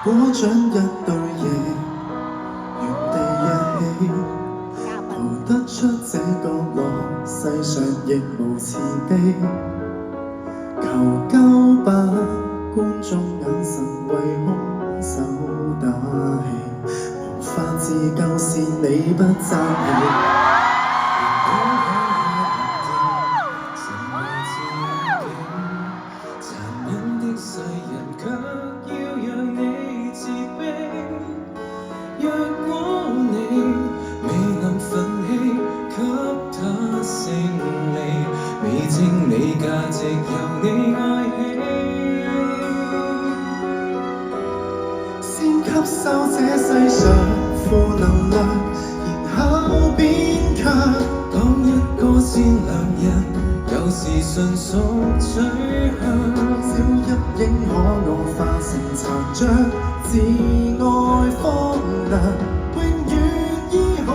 果像一對夜，原地一起，逃得出這角落，世上亦無慈悲。求救吧，觀眾眼神為兇手打氣，無法自救是你不爭氣。世人卻要讓你自卑，若果你未能奮起，給他勝利，未證你價值由你愛起，先吸收這世上負能量，然後變強。當一個善良人，有時純屬取向。小陰影可我化成殘像，自愛荒涼，永遠醫好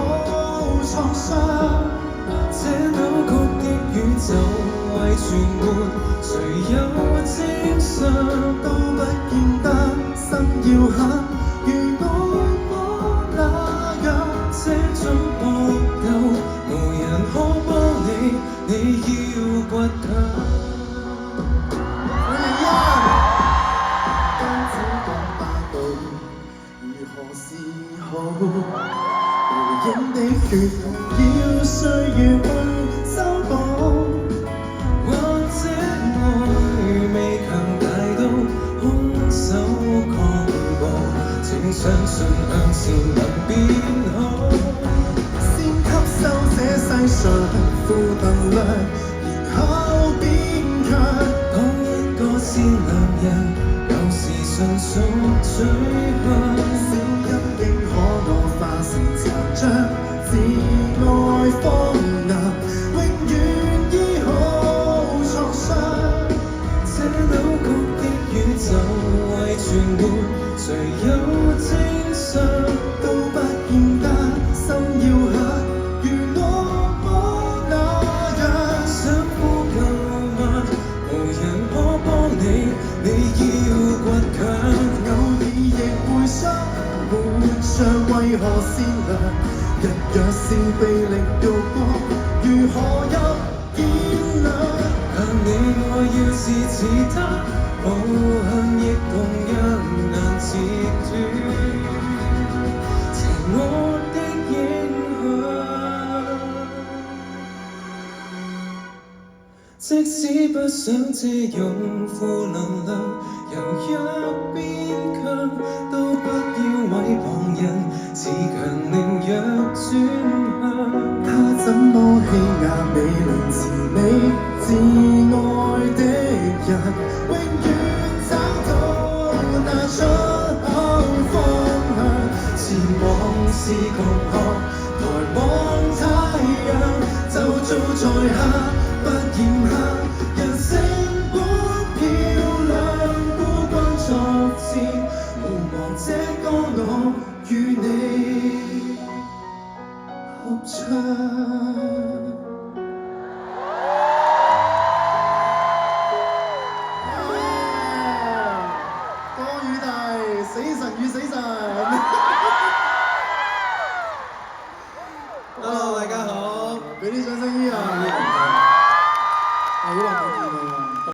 創傷。這扭曲的宇宙為全沒，誰有正常都不見得心要狠，如我那樣。這種搏鬥無人可幫你，你要倔強。無影的血要歲月去修補，或者愛未強大到空手抗暴，請相信向前能變好。先吸收這世上負能量，然後變強。當一個善良人，有時純屬取向。像自愛荒涼，永遠醫好創傷。這扭曲的宇宙為全沒，誰有正常都不見得心要狠，如我那樣。想呼救嗎？無人可幫你，你要倔強。偶爾亦會傷，活着為何善良？人若是被力渡過，如何有見亮？但你我要是似他，無恨亦同樣難截斷邪惡的影響。即使不想借用負能量，由弱變強，都不要毀旁人，自強凌弱轉向。他怎麼欺壓美麗慈美自愛的人，永遠找到那出口方向。前往是窮學，抬望太陽，就做在下不嫌客。人性本漂亮，孤軍作戰，無望這個我與你合唱。